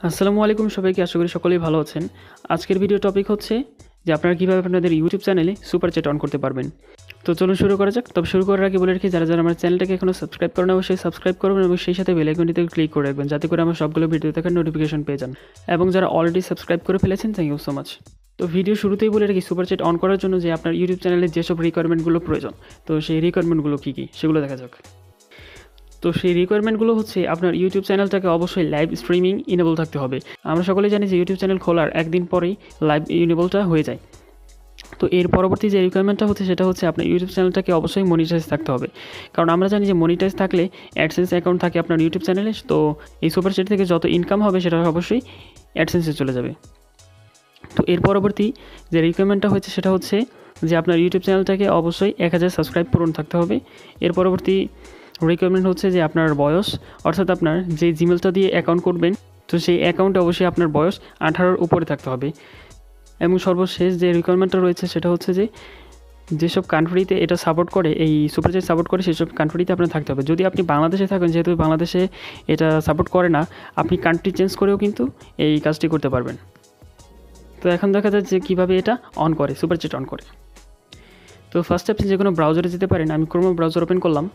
আসসালামু আলাইকুম সবাইকে, আশা করি সকলেই ভালো আছেন। আজকের ভিডিও টপিক হচ্ছে যে আপনারা কীভাবে আপনাদের ইউটিউব চ্যানেলে সুপার চ্যাট অন করতে পারবেন। তো চলুন শুরু করা যাক। তবে শুরু করার আগে বলে রাখি, যারা আমার চ্যানেলটাকে এখনও সাবস্ক্রাইব করেন অবশ্যই সাবস্ক্রাইব করবেন এবং সেই সাথে বেল আইকনটিতে ক্লিক করে রাখবেন, যাতে করে আমার সবগুলো ভিডিও দেখার নোটিফিকেশন পেয়ে যান। এবং যারা অলরেডি সাবস্ক্রাইব করে ফেলেছেন, থ্যাংক ইউ সো মাচ। তো ভিডিও শুরুতেই বলে রাখি, সুপার চ্যাট অন করার জন্য যে আপনার ইউটিউব চ্যানেলে যেসব রিকোয়ারমেন্টগুলো প্রয়োজন, তো সেই রিকোয়ারমেন্টগুলো কী কী সেগুলো দেখা যাক। তো সেই রিকোয়ারমেন্টগুলো হচ্ছে আপনার ইউটিউব চ্যানেলটাকে অবশ্যই লাইভ স্ট্রিমিং ইনেবল থাকতে হবে। আমরা সকলেই জানি যে ইউটিউব চ্যানেল খোলার একদিন পরেই লাইভ ইনেবলটা হয়ে যায়। তো এর পরবর্তী যে রিকোয়ারমেন্টটা হচ্ছে সেটা হচ্ছে আপনার ইউটিউব চ্যানেলটাকে অবশ্যই মনিটাইজ থাকতে হবে। কারণ আমরা জানি যে মনিটাইজ থাকলে অ্যাডসেন্স অ্যাকাউন্ট থাকে আপনার ইউটিউব চ্যানেলে, তো এই সুপার চ্যাট থেকে যত ইনকাম হবে সেটা অবশ্যই অ্যাডসেন্সে চলে যাবে। তো এর পরবর্তী যে রিকোয়ারমেন্টটা হচ্ছে সেটা হচ্ছে যে আপনার ইউটিউব চ্যানেলটাকে অবশ্যই 1000 সাবস্ক্রাইব পূরণ থাকতে হবে। এর পরবর্তী রিকোয়ারমেন্ট হচ্ছে যে আপনার বয়স, অর্থাৎ আপনার যে জিমেলটা দিয়ে অ্যাকাউন্ট করবেন, তো সেই অ্যাকাউন্টে অবশ্যই আপনার বয়স 18-র উপরে থাকতে হবে। এবং সর্বশেষ যে রিকোয়ারমেন্টটা রয়েছে সেটা হচ্ছে যে যেসব কান্ট্রিতে এটা সাপোর্ট করে, এই সুপার চ্যাট সাপোর্ট করে, সেসব কান্ট্রিতে আপনার থাকতে হবে। যদি আপনি বাংলাদেশে থাকেন, যেহেতু বাংলাদেশে এটা সাপোর্ট করে না, আপনি কান্ট্রি চেঞ্জ করেও কিন্তু এই কাজটি করতে পারবেন। তো এখন দেখা যায় যে কীভাবে এটা অন করে, সুপার চ্যাট অন করে। তো ফার্স্টে আপনি যে কোনো ব্রাউজারে যেতে পারেন। আমি ক্রোম ব্রাউজার ওপেন করলাম।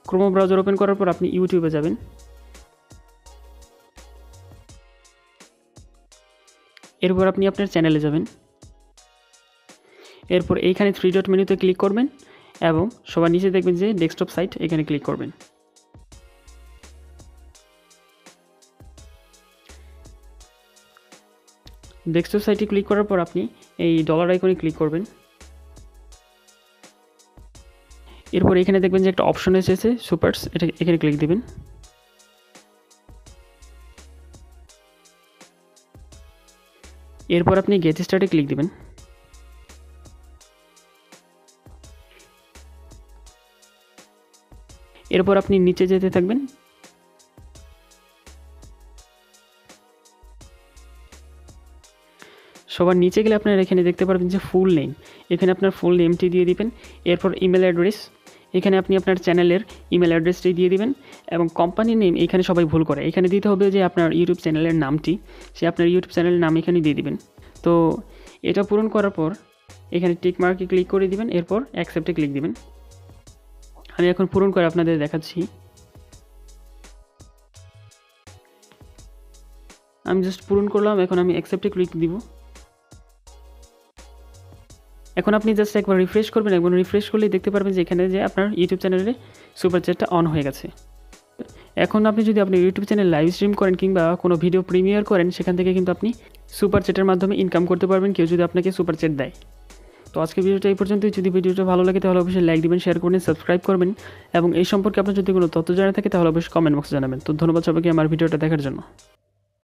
ক্রোম ব্রাউজার ওপেন করার পর আপনি ইউটিউবে যাবেন। এরপর আপনি আপনার চ্যানেলে যাবেন। এরপর এইখানে 3 ডট মেনুতে ক্লিক করবেন এবং সবার নিচে দেখবেন যে ডেস্কটপ সাইট, এখানে ক্লিক করবেন। ডেস্কটপ সাইটে ক্লিক করার পর আপনি এই ডলার আইকনে ক্লিক করবেন। এরপর এখানে দেখবেন যে একটা অপশন এসেছে সুপারস, এটা এখানে ক্লিক দিবেন। এরপর আপনি গেট স্টার্টে ক্লিক দিবেন। এরপর আপনি নিচে যেতে থাকবেন। সবার নিচে গেলে আপনারা এখানে দেখতে পারবেন যে ফুল নেম, এখানে আপনার ফুল নেমটি দিয়ে দিবেন। এরপর ইমেল অ্যাড্রেস, এখানে আপনি আপনার চ্যানেলের ইমেল অ্যাড্রেসটি দিয়ে দিবেন। এবং কোম্পানি নেম এখানে সবাই ভুল করে, এখানে দিতে হবে যে আপনার ইউটিউব চ্যানেলের নামটি, সে আপনার ইউটিউব চ্যানেলের নাম এখানে দিয়ে দিবেন। তো এটা পূরণ করার পর এখানে টিক মার্কে ক্লিক করে দিবেন। এরপর অ্যাকসেপ্টে ক্লিক দিবেন। আমি এখন পূরণ করে আপনাদের দেখাচ্ছি। আমি জাস্ট পূরণ করলাম, এখন আমি অ্যাকসেপ্টে ক্লিক দিব। এখন আপনি জাস্ট একবার রিফ্রেশ করবেন, একবার রিফ্রেশ করলেই দেখতে পারবেন যে এখানে যে আপনার ইউটিউব চ্যানেলে সুপার চ্যাটটা অন হয়ে গেছে। এখন আপনি যদি আপনার ইউটিউব চ্যানেল লাইভ স্ট্রিম করেন কিংবা কোনো ভিডিও প্রিমিয়ার করেন, সেখান থেকে কিন্তু আপনি সুপার চ্যাটের মাধ্যমে ইনকাম করতে পারবেন, কেউ যদি আপনাকে সুপার চ্যাট দেয়। তো আজকের ভিডিওটা এই পর্যন্তই। যদি ভিডিওটা ভালো লাগে তাহলে অবশ্যই লাইক দিবেন, শেয়ার করবেন, সাবস্ক্রাইব করবেন এবং এই সম্পর্কে আপনার যদি কোনো তথ্য জানা থাকে তাহলে অবশ্যই কমেন্ট বক্সে জানাবেন। তো ধন্যবাদ সবাইকে আমার ভিডিওটা দেখার জন্য।